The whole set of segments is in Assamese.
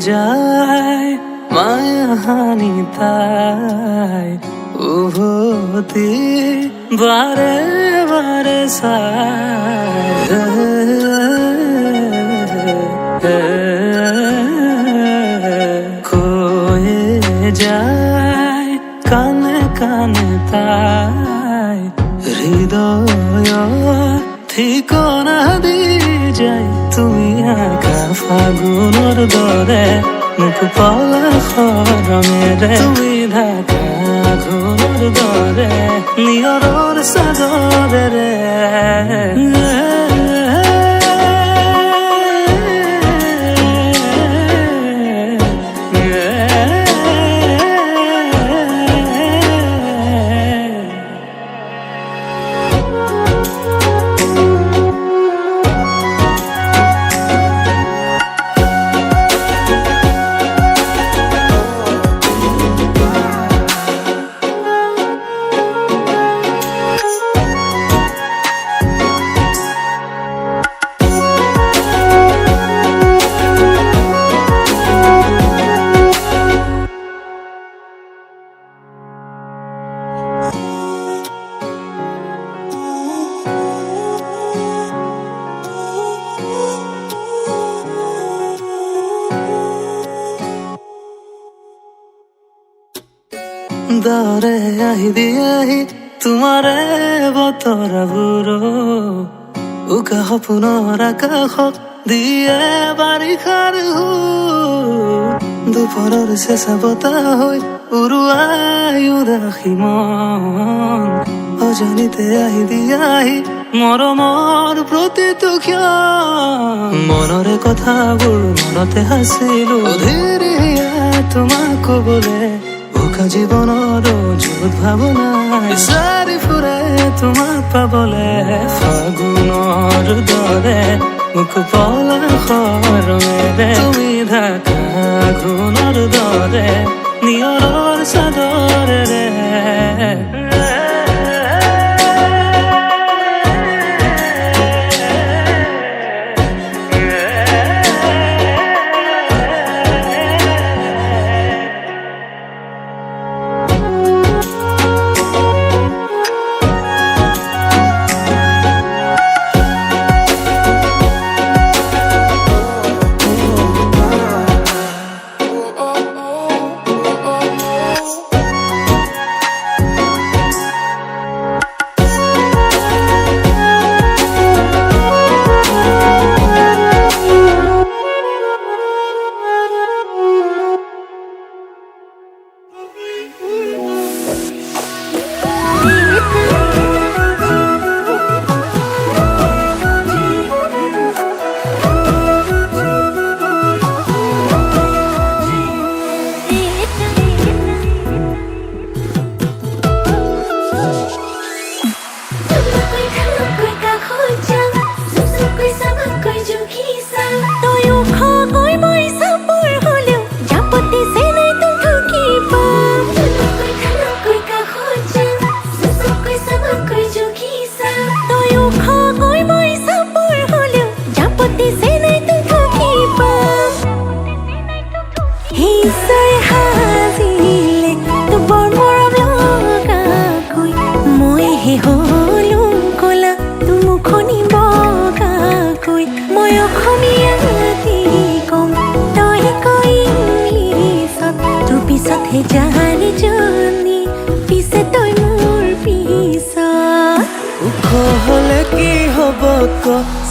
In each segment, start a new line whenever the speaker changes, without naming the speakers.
যায় মায়াহানি তাই উভতি বারে বারে কয়ে যায় কানে কানে তাই হৃদয় ঠিকনা দি যাই তুমি আঁকা ফাগুনৰ দৰে মুখ পলসৰঙেৰে তুমি ঢাকা ঘৰৰ দৰে নিয়ৰৰ চাদৰেৰে দৰে আহি দিয়েহি তোমাৰে বতৰবোৰো উকা সপোনৰ আকাশত দিয়ে বাৰিষাৰ দুপৰৰ চেঁচা বতাহ হৈ উৰুৱাই উদাসী মন অজানিতে আহি দিয়াহি মৰমৰ প্ৰতিটো ক্ষণ মনৰে কথাবোৰ মনতে আছিলো ধীৰে তোমাক কবলে জীৱনৰ য'ত ভাৱনাই বিচাৰি ফুৰে তোমাক পাবলে ফাগুনৰ দৰে মুখ পলসৰঙেৰে তুমি ঢাকা ঘৰৰ দৰে নিয়ৰৰ চাদৰেৰে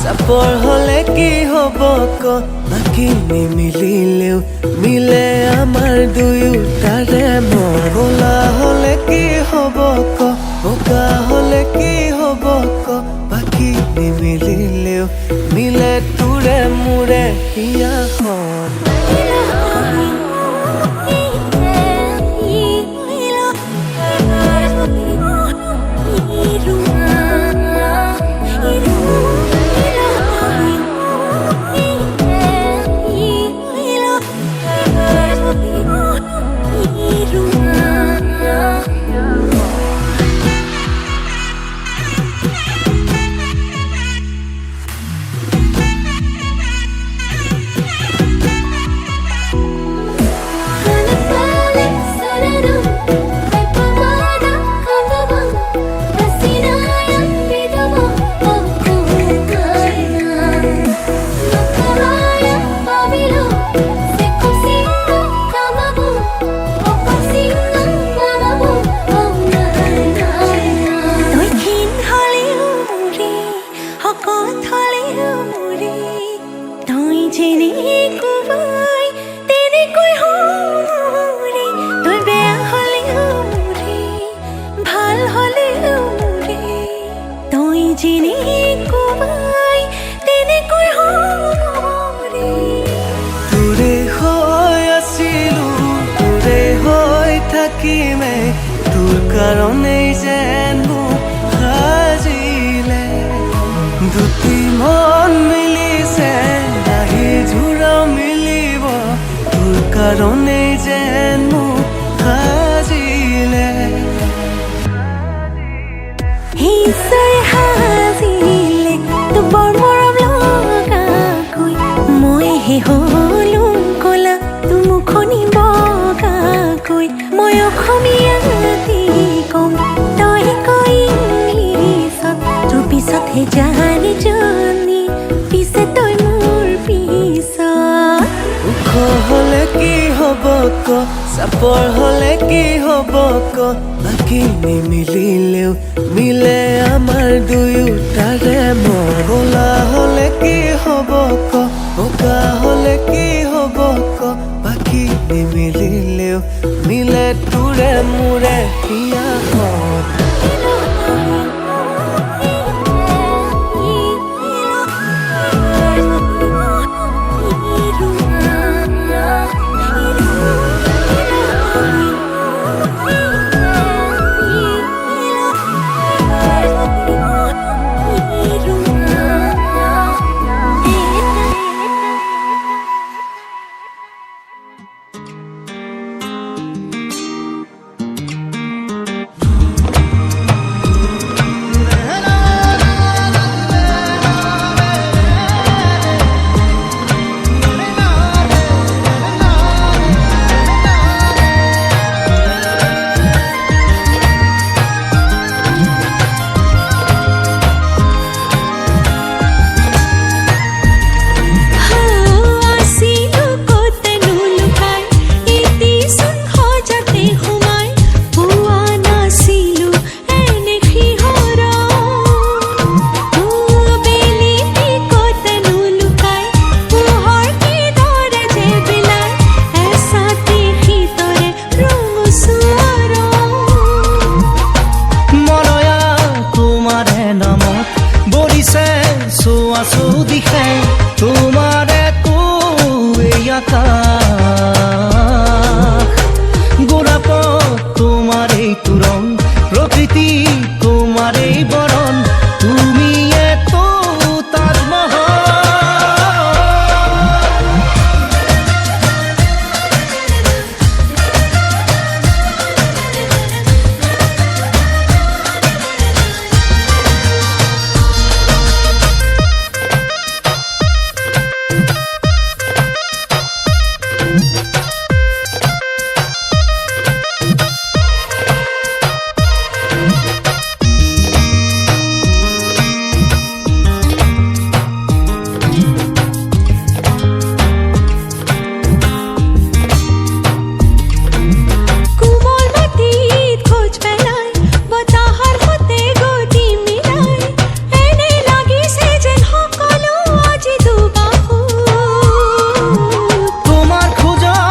চাপৰ হলে কি হব ক বাকী নিমিলিলেও মিলে আমাৰ দুয়োটাৰে মন বলা হলে কি হব ক বোকা হলে কি হব ক বাকী নিমিলিলেও মিলে তোৰে মোৰে হিয়াখন
চিনি কোবাই তেনেকৈ হৰে
তোৰে হৈ আছিলো তোৰে হৈ থাকিমে তোৰ কাৰণেই যেন মোক সাজিলে দুটি মন মিলিছে নাহি জোৰা মিলিব তোৰ কাৰণেই যেন মোক সাজিলে
ঈশ্বৰে সাজিলে তো বৰ মৰম লগাকৈ মইহে হলো কলা তো মুখনি বগাকৈ মই অসমীয়াতে কম তই কৈ ইংলিছত তোৰ পিছতহে জানি জানি পিছে তই মোৰ পিছত
ওখ হলে কি হব ক চাপৰ হলে কি হব ক বাকী নিমিলিলেও মিলে আমাৰ দুয়োটাৰে মন ক'লা হলে কি হব ক বগা হলে কি হব ক বাকী নিমিলিলেও মিলে তোৰে মোৰে হিয়াহঁত
তোমাৰ খোজত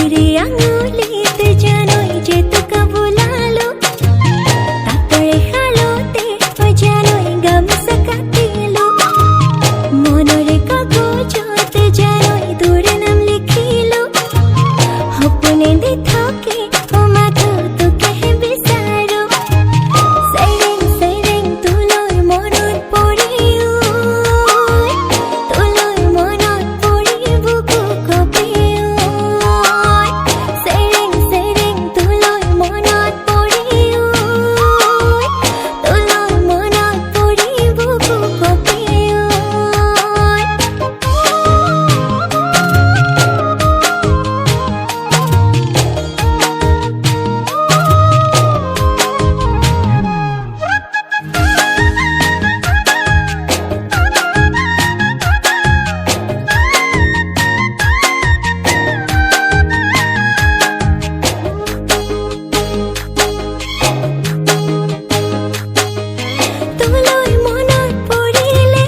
লিহিৰি আঙুলিত জানৈ যে তোকা বোলালো তাতৰে শালতে জানৈ গামোচা কাটিলো মনৰে কাগজত জানৈ তোৰ নাম লিখিলো সপোনে দি থাকে মাথো তোকেহে বিচাৰো চেৰেং চেৰেং তোলৈ মনত পৰিও তোলৈ মনত পৰি বুকু কঁপিও চেৰেং চেৰেং তোলৈ মনত পৰিও তোলৈ মনত পৰি বুকু কঁপিও তোলৈ মনত পৰিলে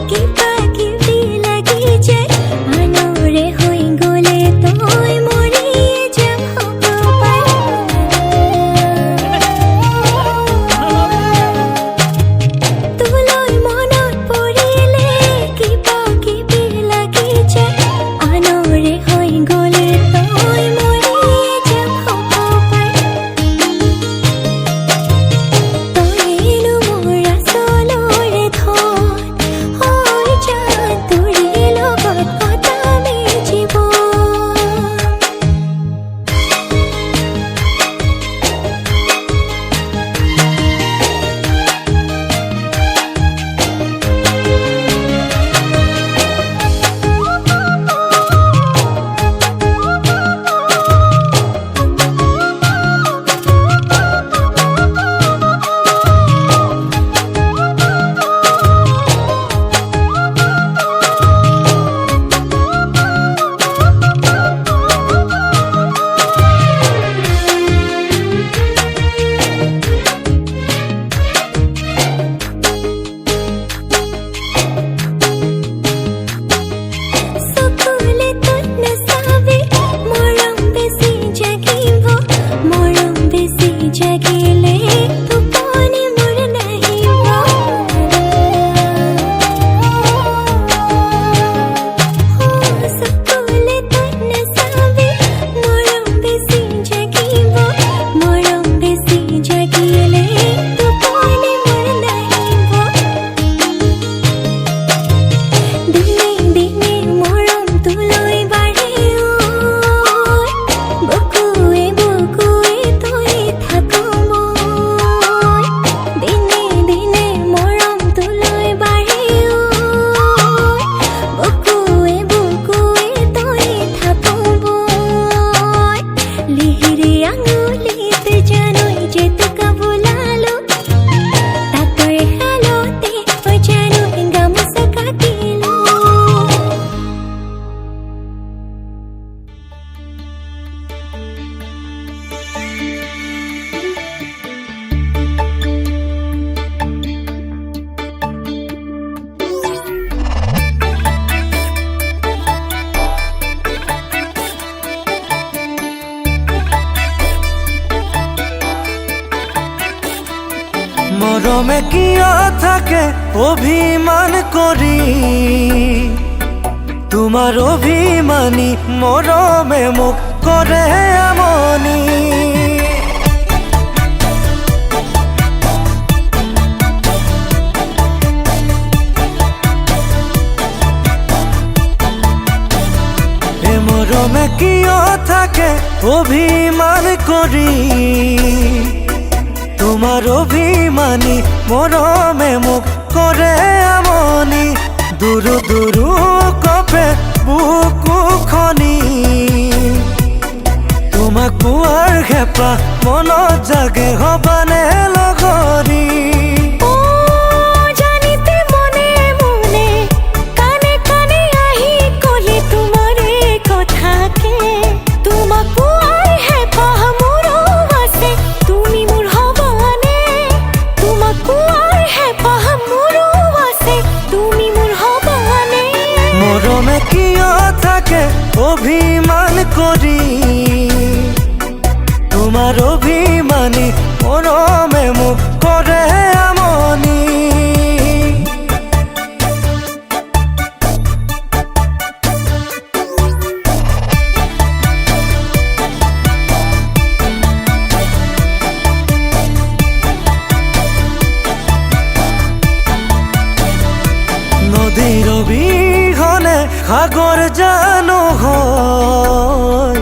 কিবা কিবি লাগি যায় আনৰে হৈ গ'লে তই মৰিয়ে যাম হ'ব পাৰে তোলৈ মনত পৰিলে কিবা কিবি লাগি যায় আনৰে হৈ গ'লে তই মৰিয়ে যাম হ'ব পাৰে তইনো মোৰ আচলৰে ধন হৈ যা তোৰে লগত কটামে জীৱন চকুলে তই নাচাবি মৰম বেছি জাগিব মৰম বেছি জাগিলে টোপনি মোৰ নাহিব চকুলে তই নাচাবি মৰম বেছি জাগিব মৰম বেছি জাগিলে টোপনি মোৰ নাহিব দিনে দিনে মৰম তোলৈ বাঢ়িও বুকুৱে বুকুৱে তই থাকো মই দিনে দিনে মৰম তোলৈ বাঢ়িও বুকুৱে বুকুৱে তই থাকো মই লিহিৰি আঙুলিত জানৈ যে তোকা বোলালো তাতৰে শালতে জানৈ গামোচা কাটিলো
মৰমে কিয় থাকে অভিমান কৰি তোমাৰ অভিমানী মৰমে মোক কৰে আমনি এ মৰমে কিয় থাকে অভিমান কৰি তোমাৰ অভিমানী মৰমে মোক কৰে আমনি দুৰু দুৰু কপে বুকু খনি তোমাক পোৱাৰ হেঁপাহ মনত জাগে হবানে লগৰী
ও জানিতে মনে মনে কানে কানে আহি কলে তোমাৰে কথাকে তোমাক পোৱাৰ হেঁপাহ মোৰো আছে তুমি মোৰ হবানে তোমাক পোৱাৰ হেঁপাহ মোৰো আছে তুমি মোৰ হবানে
মৰমে কিয় থাকে অভিমান কৰি সাগৰ জানো হয়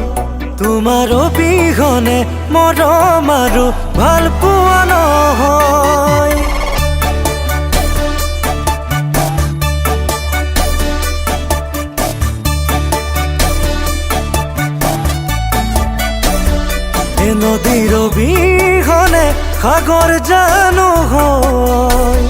তোমাৰ অবিহনে মৰম আৰু ভাল পোৱা নহয় এ নদীৰ অবিহনে সাগৰ জানো হয়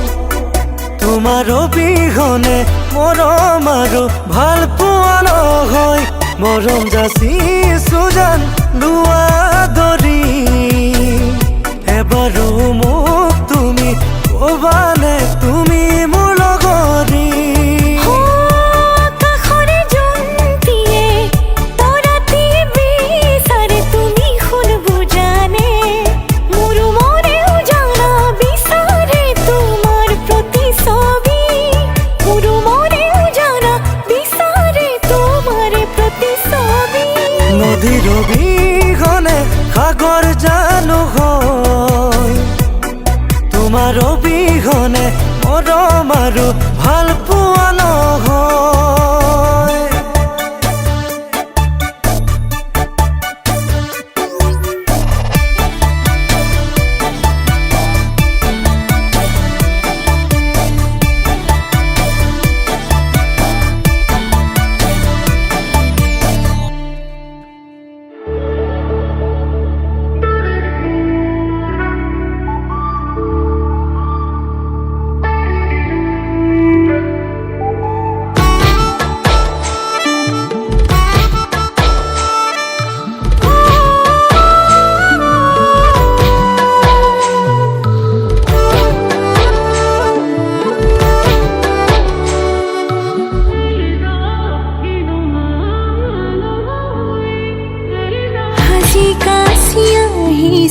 তোমাৰ অবিহনে মৰম আৰু ভাল পোৱা নহয় মৰম যাচিছো জান লোৱা দৰি এবাৰো মোক তুমি ক'বানে তুমি মোৰ লগৰী নদীৰ অবিহনে সাগৰ জানো হয় তোমাৰ অবিহনে মৰম আৰু ভাল পোৱা নহয়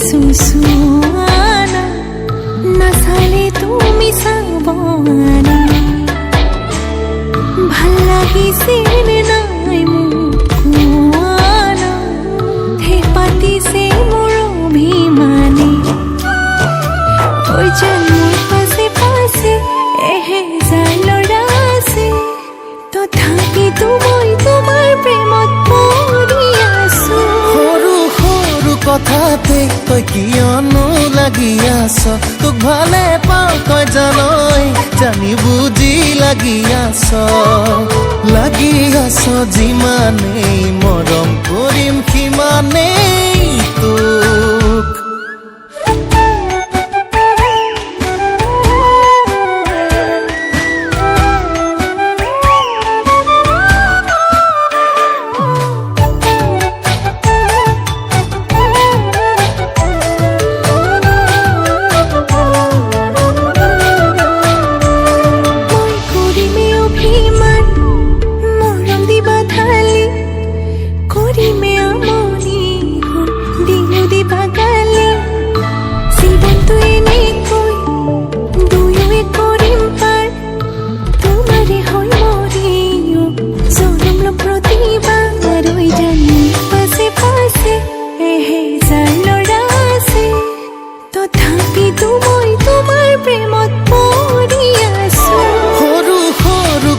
সুসুয়ানা নাচালে তুমি চাবনা ভাল লাগিছে নাই মোক কোৱানা হে পাতিছে মোৰ অভিমানে ঐ যেন মোৰ পাছে পাছে এহেজাৰ ল'ৰা আছে তথাপিতো মই তোমাৰ প্ৰেমত পৰি আছো
কথাতে তই কিয়নো লাগি আছ তোক ভালে পাওঁ তই জানই জানি বুজি লাগি আছ যিমানেই মৰম কৰিম সিমানেই তোক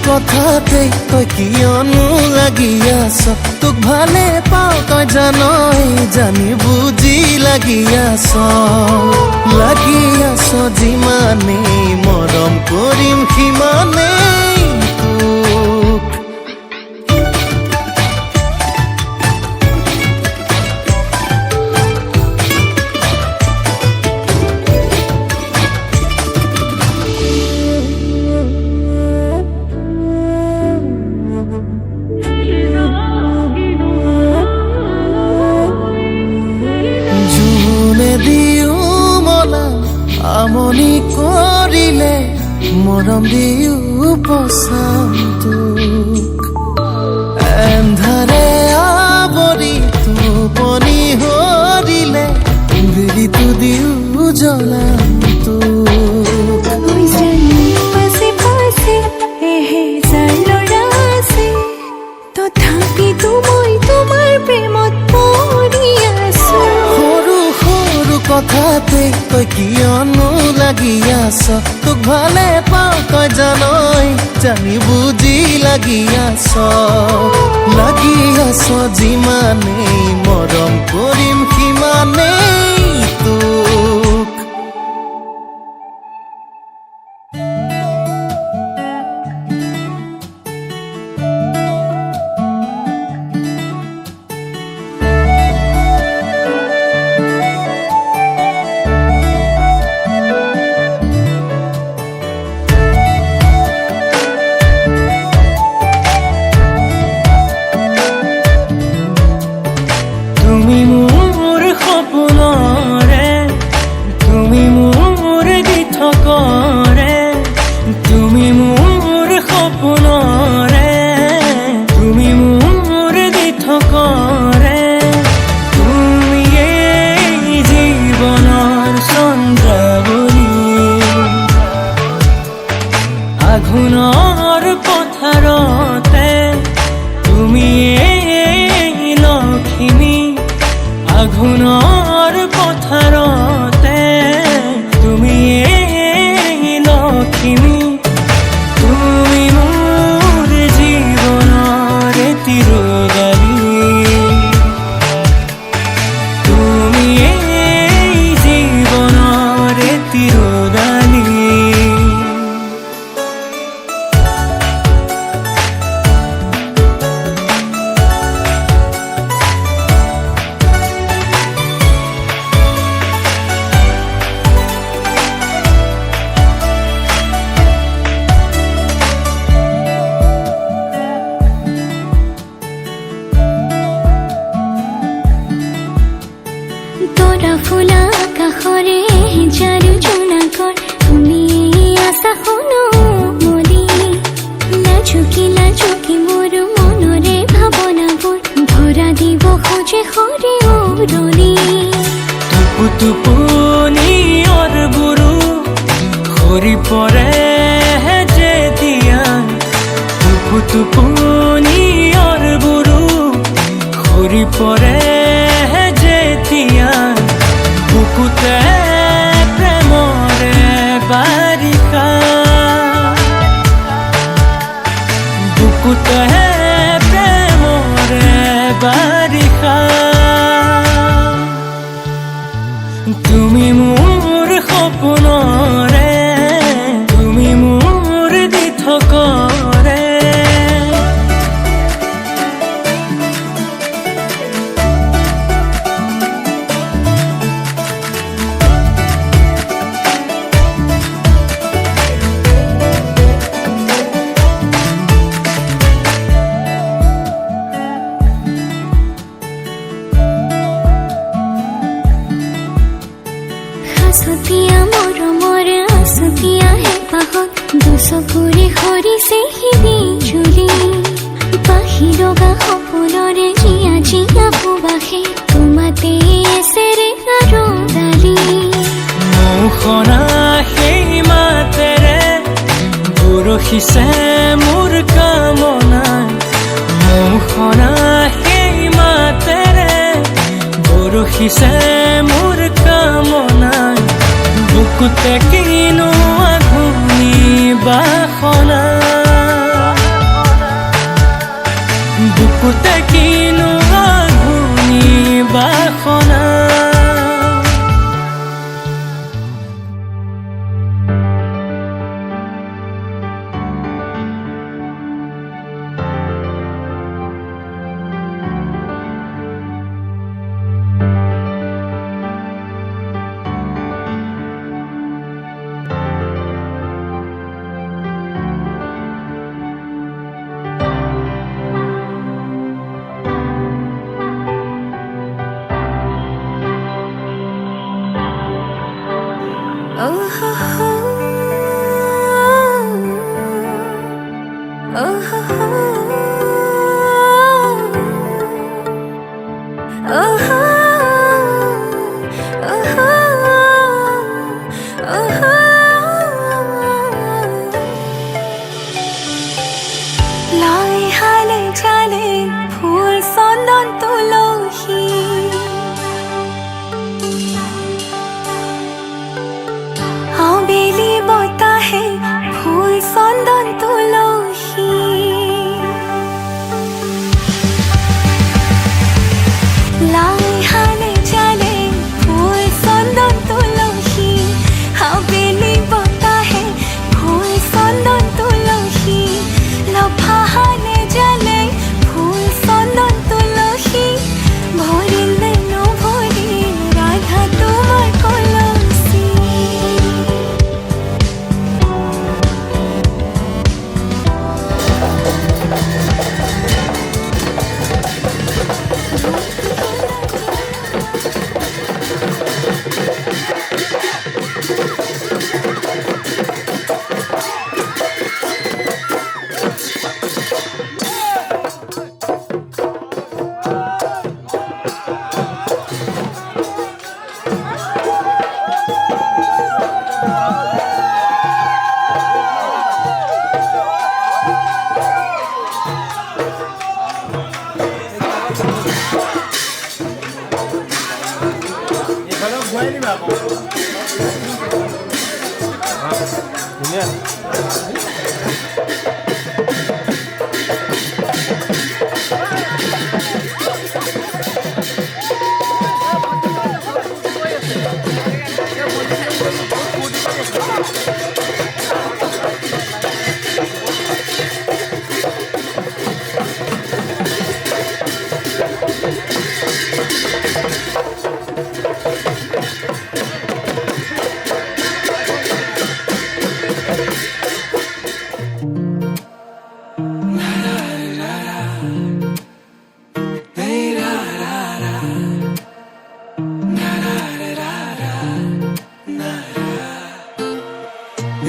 কথাতে তই কিয়নো লাগি আছ তোক ভালে পাওঁ তই জানই জানি বুজি লাগি আছ যিমানেই মৰম কৰিম সিমানেই তোক আমনি কৰিলে মৰম দিও পচান্তোক এন্ধাৰে আৱৰি টোপনি হৰিলে বিৰিটো দিও জ্বলান্তোক
পাছে পাছে এহেজাৰ ল'ৰা আছে তথাপিতো মই তোমাৰ প্ৰেমত পৰি আছো
সৰু সৰু কথাতে তই কিয়নো লাগি আছ তোক ভালে পাওঁ তই জানই জানি বুজি লাগি আছ যিমানেই মৰম কৰিম সিমানেই তোক
তুমি মোৰ সপোনৰে তুমি মোৰ দিঠকৰে তুমি মোৰ সপোনৰে তুমি মোৰ দিঠকৰে তুমি এই জীৱনৰ চন্দ্ৰাৱলী আঘোণৰ পথাৰতে তুমি এই লখিমী আঘোণৰ পথাৰতে তুমি এই লখিমী তুমি মোৰ জীৱনৰ তিৰুগালী তুমি এই জীৱনৰ তিৰুগালী
তৰা ফুলা আকাশৰে যাৰু জোনাকৰ তুমি আছা শুনো মলি লাজুকি মোৰ মনৰে ভাৱনাবোৰ ভৰা দিব খোজে সৰে উৰলি
টোপনিৰ বুৰু সৰি পৰে যেতিয়া টোপনিৰ বুৰু সৰি পৰে যেতিয়া বুকুতে প্ৰেমৰে বাৰিষা বুকুতে প্ৰেমৰে বাৰিষা তুমি মোৰ সপোনৰে তুমি মোৰ দিঠকৰে
আছতীয়া মৰমৰ আছতীয়া হেঁপাহত দুচকুৰে সৰিছে বিজুলি বাহিৰগা সপোনৰে জীয়া জীয়া সুবাসে তোমাতে এছেৰে আৰু দালি
মৌসনা সেই মাতেৰে বৰষিছে মোৰ কামনাই মৌসনা সেই মাতেৰে বৰষিছে মোৰ কামনাই বুকুতে কিনো আঘোণী বাসনা বুকুতে কিনো আঘোণী বাসনা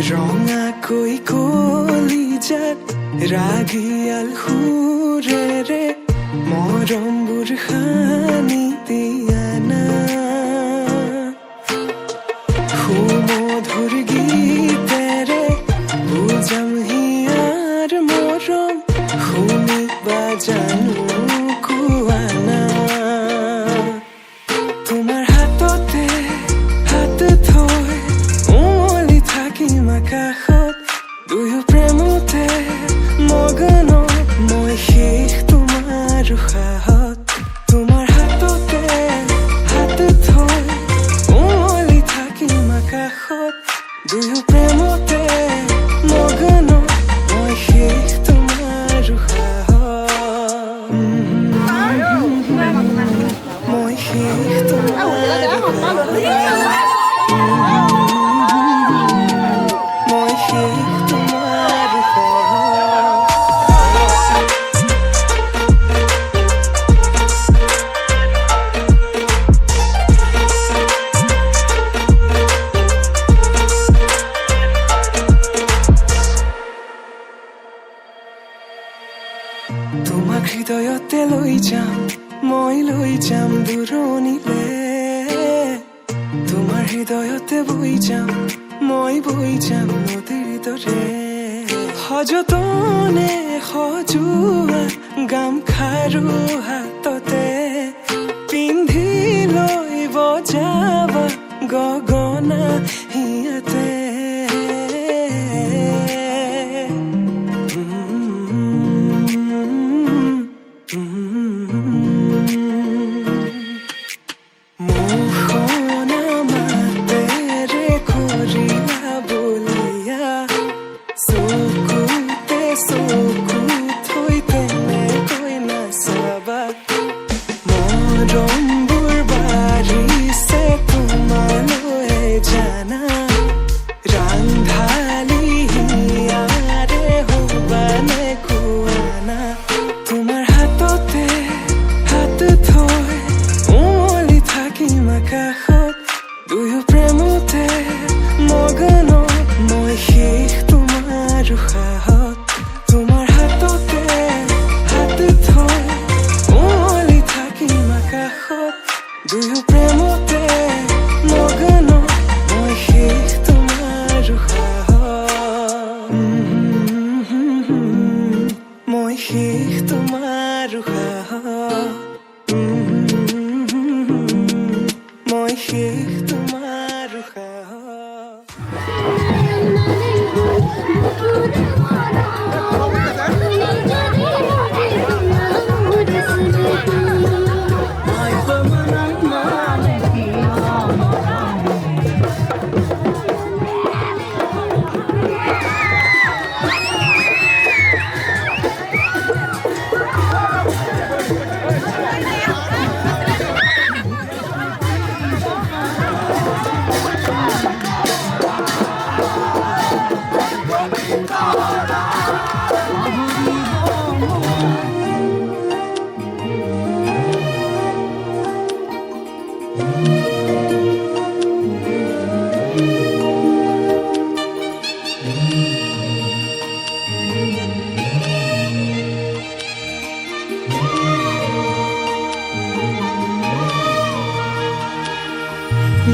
ৰঙা কৈ কলিজাত ৰাগিয়াল সুৰেৰে মৰমবোৰ সানি দিয়ানা সুমধুৰ গীতেৰে বুজাম হিয়াৰ মৰম শুনিবা জানো কোৱানা তোমাৰ হাততে হাত থৈ উমলি থাকিম আকাশত দুয়ো প্ৰেমতে মগন মই শেষ তোমাৰ উশাহত তোমাৰ হাততে হাত থৈ উমলি থাকিম আকাশত দুয়ো প্ৰেমতে মগন মই শেষ তোমাৰ উশাহত মই শেষ তোমাৰ মই শেষ তোমাৰ তোমাক হৃদয়তে লৈ যাম মই লৈ যাম দূৰণিলে তোমাৰ হৃদয়তে বৈ যাম মই বৈ যাম নদীৰ দৰে সযতনে সজোৱা গামখাৰু হাততে পিন্ধি লৈ বজাবা গগনা হিয়াতে দুয়ো প্ৰেমতে মগন মই শেষ তোমাৰ উশাহত তোমাৰ হাততে হাত থৈ উমলি থাকিম আকাশত দুয়ো প্ৰেমতে মগন মই শেষ তোমাৰ উশাহত মই শেষ তোমাৰ উশাহত মই শেষ তোমাৰ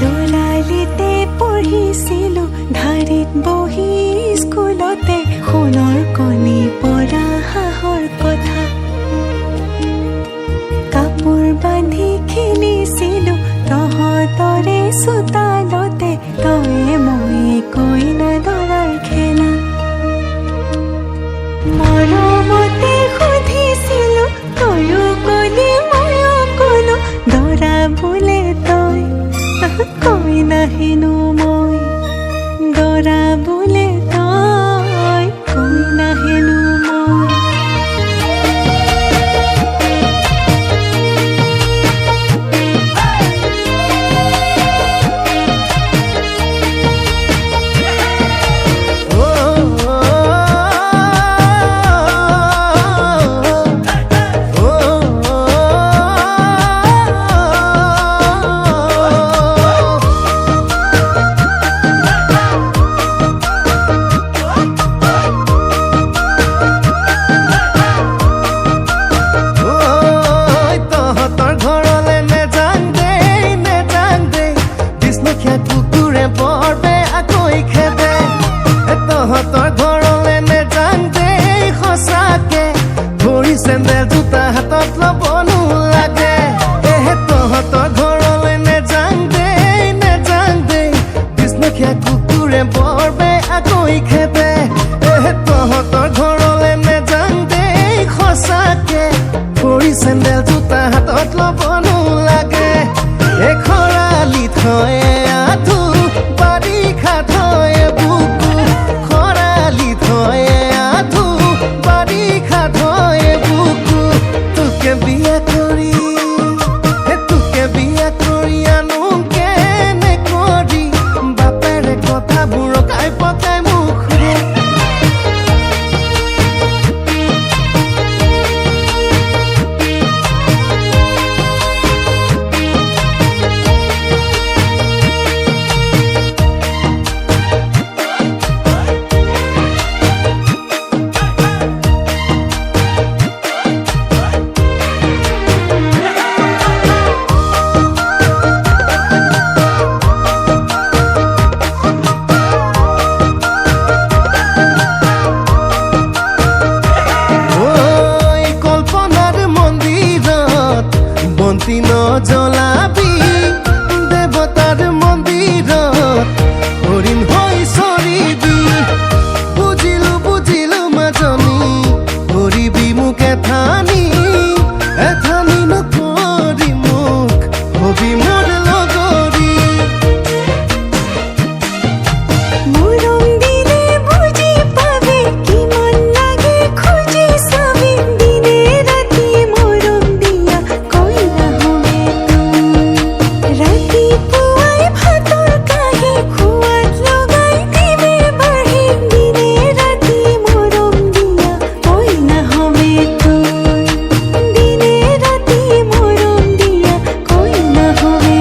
লোলালিতে পঢ়িছিলো ধাৰিত বহি স্কুলতে সোণৰ কণী পৰা হাঁহৰ কথা কাপোৰ বান্ধি খেলিছিলো তহঁতৰে
চোতালতে তয়ে মই কইনা দৰাৰ খেলা মৰমতে সুধিছিলো তয়ো কলি ময়ো কলো দৰা বোলে তই কইনা হেনো মই দৰা বোলে তই কইনা হেনো মই চেন্দেল জোতা হাতত ল'বনো লাগে খৰালি থয়ে আঁঠু বাৰিষা থয়ে বুকু খৰালি থয়ে আঁঠু বাৰিষা থয়ে বুকু তোকে বিয়া কৰি আনো কেনে কৰি বাপেৰে কথাবোৰ কাই পকাই মুখৰে জ্বলাবি দেৱতাৰ মন্দিৰত হৰিণ হৈ চৰিবি বুজিলো মাজনী কৰিবি মোক এথানি নকৰি মোক হবি মোৰ লগৰী
মৰম দিলে বুজি পাবি কিমান লাগে খুজি চাবি দিনে ৰাতি মৰম দিয়া কইনা হবে ৰাতিপুৱাই ভাতৰ কাঁহী খোৱাত লগাই দিবি বাঢ়ি দিনে ৰাতি মৰম দিয়া কইনা হবে দিনে ৰাতি মৰম দিয়া কইনা হবে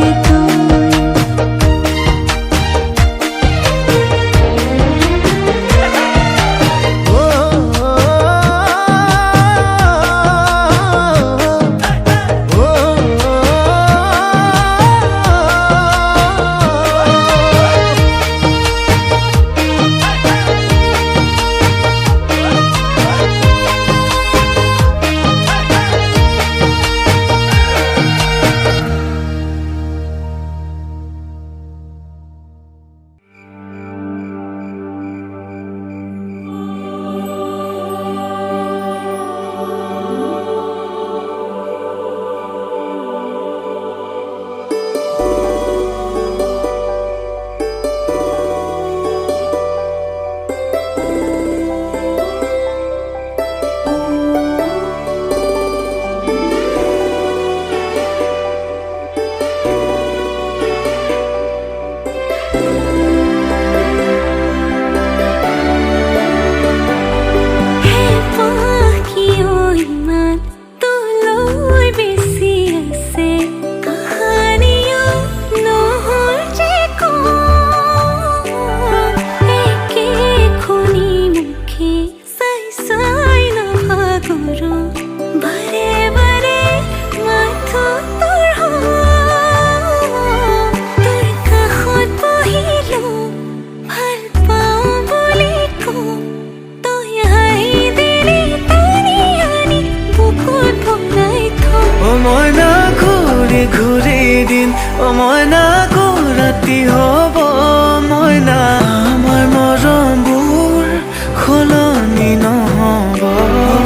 ময়না ঘূৰি ঘূৰি দিন ময়না ঘূৰা হব মইনা আমাৰ মৰমবোৰ সলনি নহব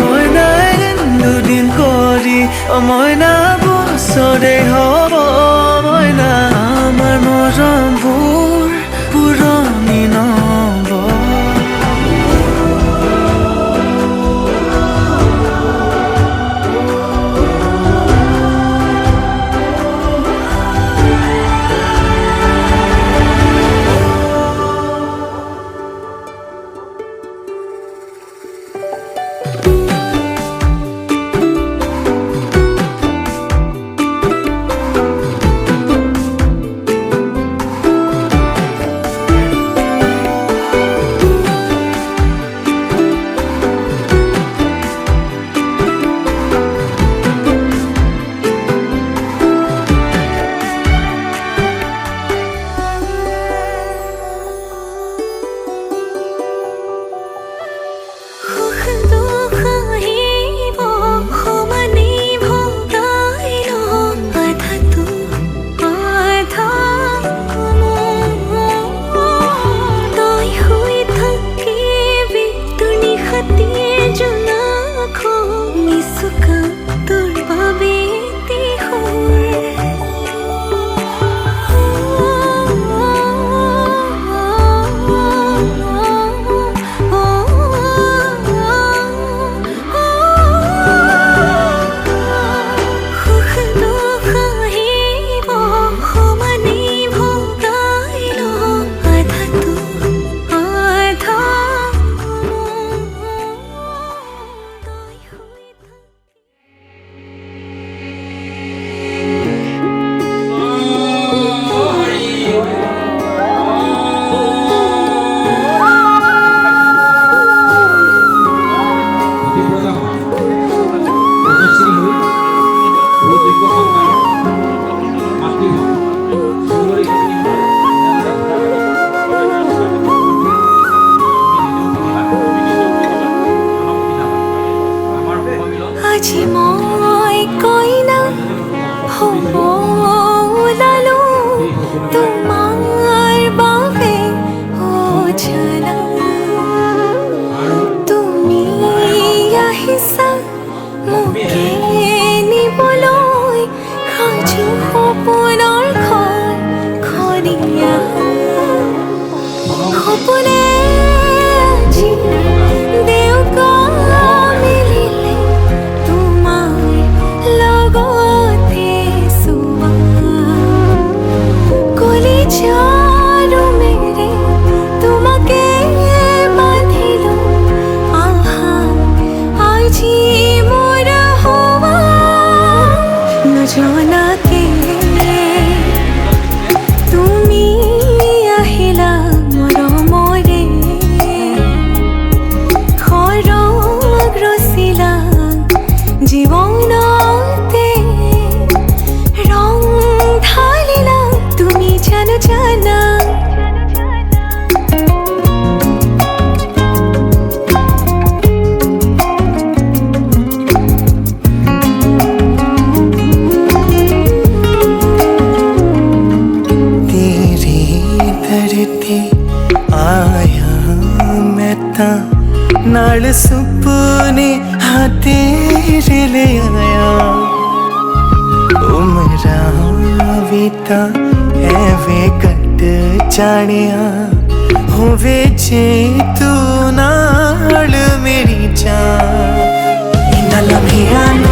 মইনা এদিন দুদিন কৰি মইনা বছৰে হব মইনা আমাৰ মৰমবোৰ পুৰণি নহব
আজি মই কইনা হ'ব ওলালো তোমাৰ বাবে জানা তুমি আহিছা মোকে নিবলৈ সাজু সপোনৰ খনিয়া সপোনে আজি দেউকা মিলিলে জীবনতে রং ঢালিলা তুমি জানো জানা
तेरे दर ते आया मैं तां नाल सुपने हाँ तेरे ले आया उमरां भी तां एवे कट जानिया होवे जे तू नाल मेरी जान इन्हां लम्हियां